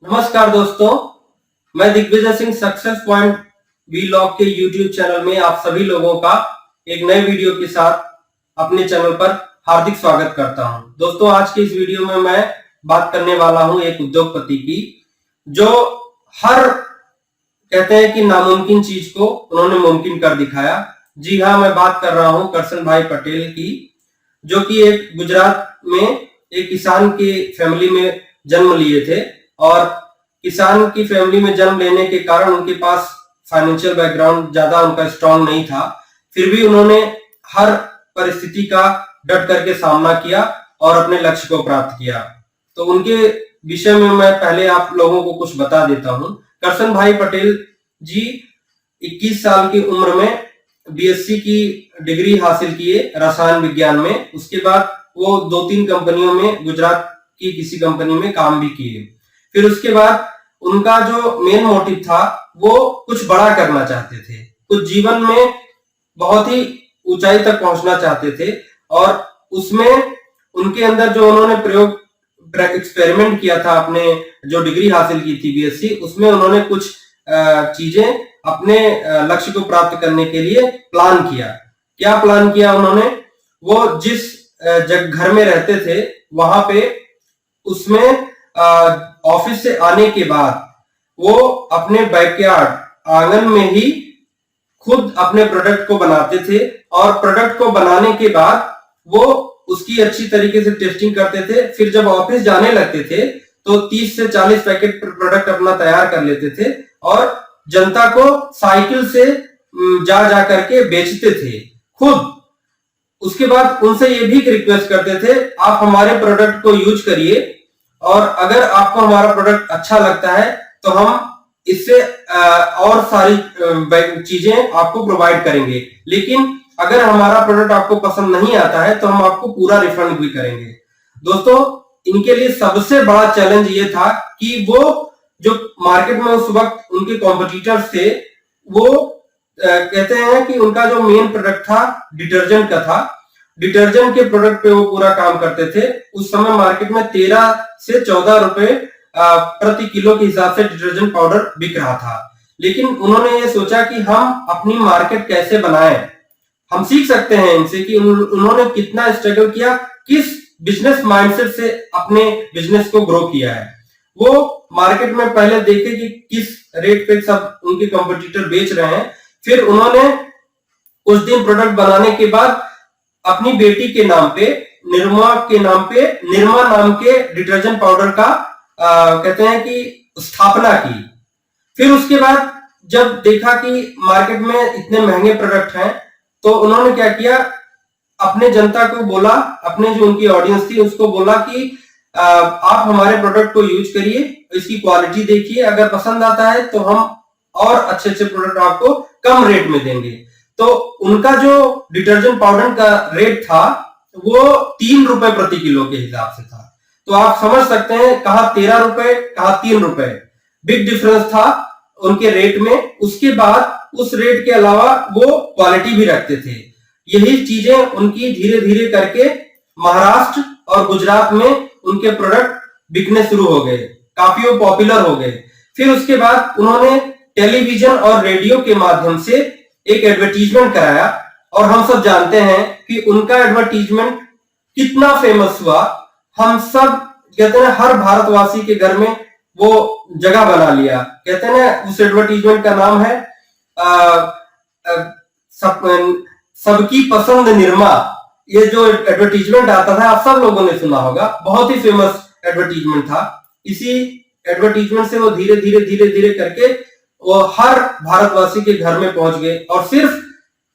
नमस्कार दोस्तों, मैं Digvijay Singh Success Point vlog के यूट्यूब चैनल में आप सभी लोगों का एक नए वीडियो के साथ अपने चैनल पर हार्दिक स्वागत करता हूं। दोस्तों, आज के इस वीडियो में मैं बात करने वाला हूं एक उद्योगपति की, जो हर कहते हैं कि नामुमकिन चीज को उन्होंने मुमकिन कर दिखाया। जी हाँ, मैं बात कर रहा हूं करशन भाई पटेल की, जो कि एक गुजरात में एक किसान की फैमिली में जन्म लिए थे और किसान की फैमिली में जन्म लेने के कारण उनके पास फाइनेंशियल बैकग्राउंड ज्यादा उनका स्ट्रांग नहीं था। फिर भी उन्होंने हर परिस्थिति का डट करके सामना किया और अपने लक्ष्य को प्राप्त किया। तो उनके विषय में मैं पहले आप लोगों को कुछ बता देता हूं। करशन भाई पटेल जी 21 साल की उम्र में बीएससी की डिग्री हासिल किए रसायन विज्ञान में। उसके बाद वो 2-3 कंपनियों में गुजरात की किसी कंपनी में काम भी किए। फिर उसके बाद उनका जो मेन मोटिव था वो कुछ बड़ा करना चाहते थे, कुछ जीवन में बहुत ही ऊंचाई तक पहुंचना चाहते थे। और उसमें उनके अंदर जो उन्होंने प्रयोग एक्सपेरिमेंट किया था, अपने जो डिग्री हासिल की थी बीएससी, उसमें उन्होंने कुछ चीजें अपने लक्ष्य को प्राप्त करने के लिए प्लान किया। क्या प्लान किया उन्होंने? वो जिस घर में रहते थे वहां पे, उसमें ऑफिस से आने के बाद वो अपने बैकयार्ड आंगन में ही खुद अपने प्रोडक्ट को बनाते थे। और प्रोडक्ट को बनाने के बाद वो उसकी अच्छी तरीके से टेस्टिंग करते थे। फिर जब ऑफिस जाने लगते थे तो 30 से 40 पैकेट प्रोडक्ट अपना तैयार कर लेते थे और जनता को साइकिल से जा करके बेचते थे खुद। उसके बाद उनसे ये भी रिक्वेस्ट करते थे, आप हमारे प्रोडक्ट को यूज करिए और अगर आपको हमारा प्रोडक्ट अच्छा लगता है तो हम इससे और सारी चीजें आपको प्रोवाइड करेंगे, लेकिन अगर हमारा प्रोडक्ट आपको पसंद नहीं आता है तो हम आपको पूरा रिफंड भी करेंगे। दोस्तों, इनके लिए सबसे बड़ा चैलेंज ये था कि वो जो मार्केट में उस वक्त उनके कॉम्पिटिटर्स थे, वो कहते हैं कि उनका जो मेन प्रोडक्ट था डिटर्जेंट का था। डिटर्जेंट के प्रोडक्ट पे वो पूरा काम करते थे। उस समय मार्केट में 13 से 14 रुपए प्रति किलो के हिसाब से डिटर्जेंट पाउडर बिक रहा था। लेकिन उन्होंने ये सोचा कि हम अपनी मार्केट कैसे बनाएं। हम सीख सकते हैं इनसे कि उन्होंने कितना स्ट्रगल किया, किस बिजनेस माइंडसेट से अपने बिजनेस को ग्रो किया है। वो मार्केट में पहले देखे कि किस रेट पे सब उनके कॉम्पिटिटर बेच रहे हैं। फिर उन्होंने कुछ दिन प्रोडक्ट बनाने के बाद अपनी बेटी के नाम पे, निर्मा के नाम पे, निर्मा नाम के डिटर्जेंट पाउडर का कहते हैं कि स्थापना की। फिर उसके बाद जब देखा कि मार्केट में इतने महंगे प्रोडक्ट हैं, तो उन्होंने क्या किया, अपने जनता को बोला, अपने जो उनकी ऑडियंस थी उसको बोला कि आप हमारे प्रोडक्ट को यूज करिए, इसकी क्वालिटी देखिए, अगर पसंद आता है तो हम और अच्छे अच्छे प्रोडक्ट आपको कम रेट में देंगे। तो उनका जो डिटर्जेंट पाउडर का रेट था वो 3 रुपए प्रति किलो के हिसाब से था। तो आप समझ सकते हैं, कहा 13 रुपए, कहा 3 रुपए, बिग डिफरेंस था उनके रेट में। उसके बाद उस रेट के अलावा वो क्वालिटी भी रखते थे। यही चीजें उनकी धीरे धीरे करके महाराष्ट्र और गुजरात में उनके प्रोडक्ट बिकने शुरू हो गए, काफी वो पॉपुलर हो गए। फिर उसके बाद उन्होंने टेलीविजन और रेडियो के माध्यम से एक एडवर्टीजमेंट कराया और हम सब जानते हैं कि उनका एडवर्टीजमेंट कितना फेमस हुआ। हम सब कहते हैं हर भारतवासी के घर में वो जगह बना लिया। कहते हैं उस एडवर्टीजमेंट का नाम है सबकी पसंद निरमा। ये जो एडवर्टीजमेंट आता था आप सब लोगों ने सुना होगा, बहुत ही फेमस एडवर्टीजमेंट था। इसी एडवर्टीजमेंट से वो धीरे धीरे धीरे धीरे करके वो हर भारतवासी के घर में पहुंच गए। और सिर्फ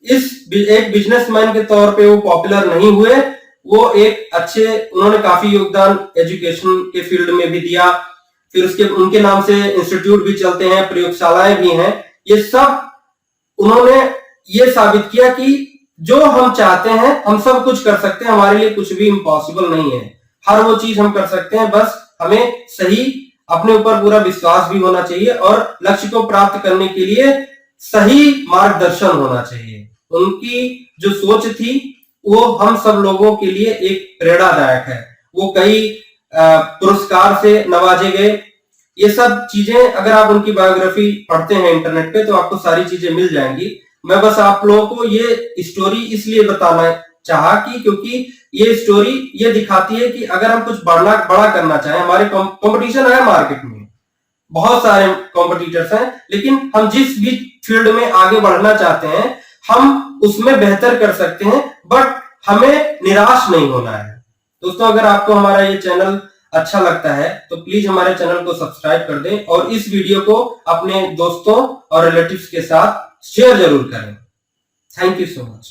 इस एक बिजनेसमैन के तौर पे वो पॉपुलर नहीं हुए, वो एक अच्छे, उन्होंने काफी योगदान एजुकेशन के फील्ड में भी दिया। फिर उसके उनके नाम से इंस्टीट्यूट भी चलते हैं, प्रयोगशालाएं भी हैं। ये सब उन्होंने ये साबित किया कि जो हम चाहते हैं हम सब कुछ कर सकते हैं, हमारे लिए कुछ भी इम्पॉसिबल नहीं है। हर वो चीज हम कर सकते हैं, बस हमें सही अपने ऊपर पूरा विश्वास भी होना चाहिए और लक्ष्य को प्राप्त करने के लिए सही मार्गदर्शन होना चाहिए। उनकी जो सोच थी वो हम सब लोगों के लिए एक प्रेरणादायक है। वो कई पुरस्कार से नवाजे गए, ये सब चीजें अगर आप उनकी बायोग्राफी पढ़ते हैं इंटरनेट पे तो आपको सारी चीजें मिल जाएंगी। मैं बस आप लोगों को ये स्टोरी इसलिए बताना चाहा कि क्योंकि ये स्टोरी ये दिखाती है कि अगर हम कुछ बड़ा करना चाहें, हमारे कंपटीशन है मार्केट में, बहुत सारे कॉम्पिटिटर्स हैं, लेकिन हम जिस भी फील्ड में आगे बढ़ना चाहते हैं हम उसमें बेहतर कर सकते हैं, बट हमें निराश नहीं होना है। दोस्तों, अगर आपको हमारा ये चैनल अच्छा लगता है तो प्लीज हमारे चैनल को सब्सक्राइब कर दें और इस वीडियो को अपने दोस्तों और रिलेटिव्स के साथ शेयर जरूर करें। Thank you so much.